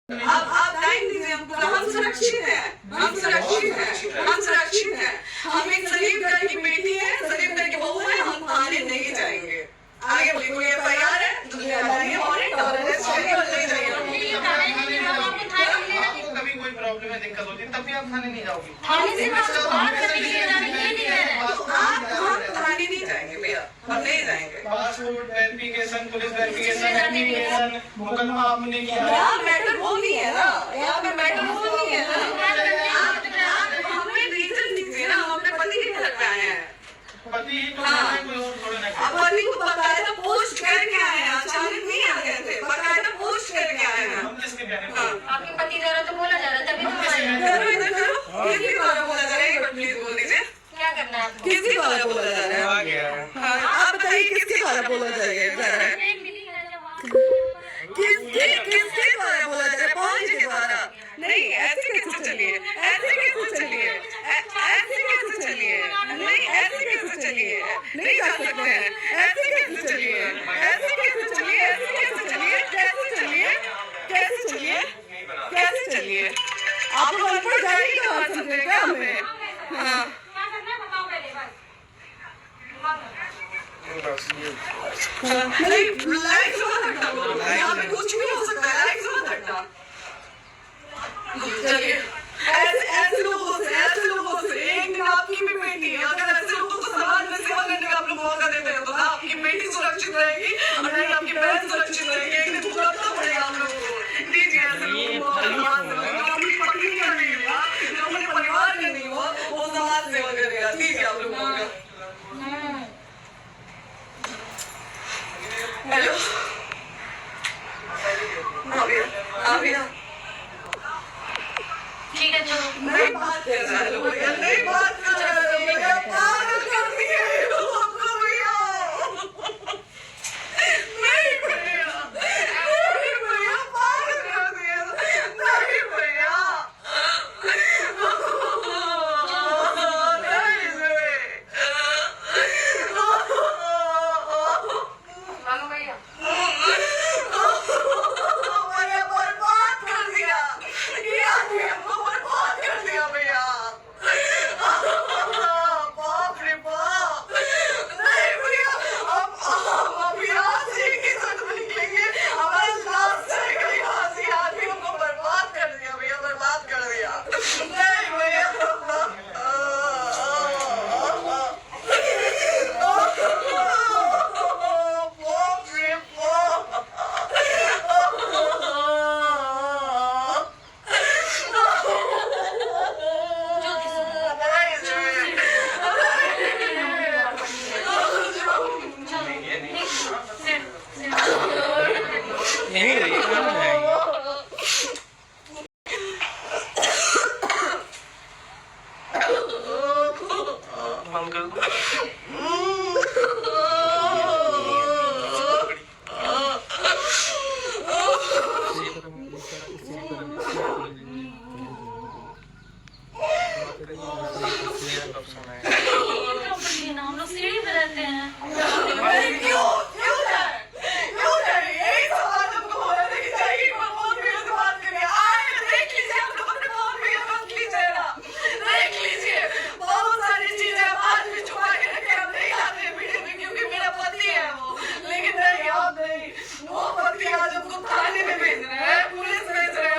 आप टाइम दीजिए हमको, हम सुरक्षित हैं, हम सुरक्षित हैं, हम सुरक्षित हैं। हम एक शरीफ घर की बेटी है, शरीफ घर की बहू है, हम थाने नहीं जाएंगे। आगे बोले कोई एफआईआर है, दुनिया लाएंगे और अरेस्ट करेंगे और ले जाएंगे। कभी कोई प्रॉब्लम है, दिक्कत होती है, तब भी आप थाने नहीं जाओगे। थाने से बात हम थाने नहीं जाएंगे भैया, हम नहीं जाएंगे। पासपोर्ट वेरिफिकेशन, पुलिस वेरिफिकेशन, मुकदमा आपने किया। यहाँ मैटर वो नहीं है ना, यहाँ पे मैटर वो नहीं है ना। आप हमें रीजन दीजिए ना, हम अपने पति के घर पे आए हैं। पति ही तो कोई और थोड़ा ना अब पति को बकायदा पोस्ट करके आए हैं, अचानक नहीं आ गए थे, बकायदा पोस्ट करके आए हैं। हम किसके कहने आपके पति द्वारा तो बोला जा रहा है, तभी तो करो इधर करो, किसके द्वारा बोला जा रहा है, एक बार प्लीज बोल दीजिए, क्या करना है आपको? किसके द्वारा बोला जा रहा है? हाँ, आप बताइए किसके द्वारा बोला जा रहा है? किसके द्वारा बोला जा रहा है? कौन के द्वारा? नहीं, ऐसे कैसे चलिए, ऐसे कैसे चलिए, ऐसे कैसे चलिए, नहीं ऐसे कैसे चलिए, नहीं जा सकते हैं, ऐसे कैसे चलिए, ऐसे कैसे चलिए, ऐसे कैसे चलिए, कैसे चलिए, कैसे चलिए, कैसे चलिए? आप लोग अनपढ़ जाएंगे कहाँ समझेगा हमें? हाँ, नहीं लाइक मत हटना, यहाँ पे कुछ भी हो सकता है, लाइक मत हटना। चलिए ऐसे लोगों से एक दिन आपकी भी बेटी है, अगर ऐसे लोगों को समाज में सेवा करने का आप लोग मौका देते हैं तो ना आपकी बेटी सुरक्षित रहेगी, नहीं आपकी बहन सुरक्षित रहेगी। एक दिन भुगतना पड़ेगा आप लोगों को। दीजिए ऐसे लोगों को अपनी पत्नी का नहीं हुआ, जो अपने परिवार का नहीं हुआ, वो समाज सेवा करेगा। दीजिए आप लोग मौका। हेलो आविया ठीक है चलो। नहीं बात कर रहा है भैया, नहीं बात कर रहा है भैया, पागल कर दिया है आपको भैया। नहीं भैया, नहीं भैया, पागल कर दिया, नहीं भैया, मानो भैया हम लोग सीढ़ी पे रहते हैं। वो पति आज हमको थाने में भेज रहे हैं, पुलिस भेज रहे हैं,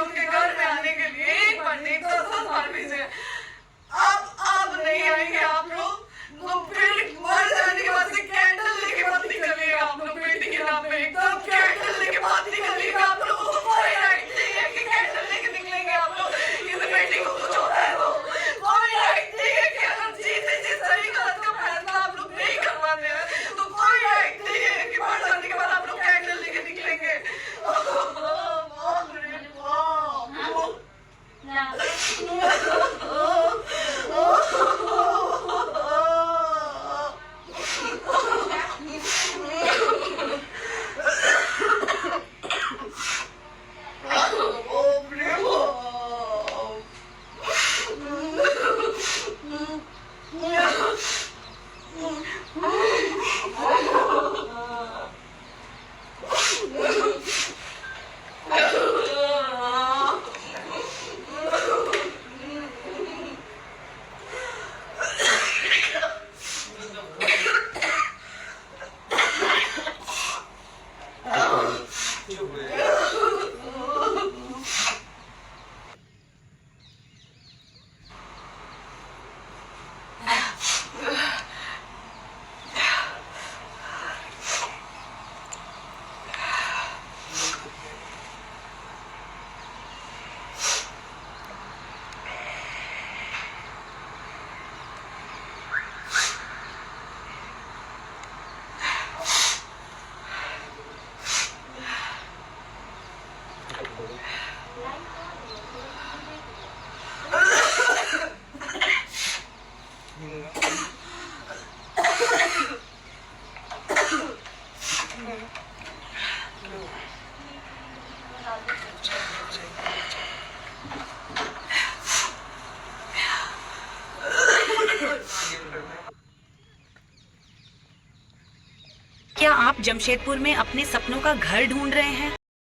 क्या आप जमशेदपुर में अपने सपनों का घर ढूंढ रहे हैं?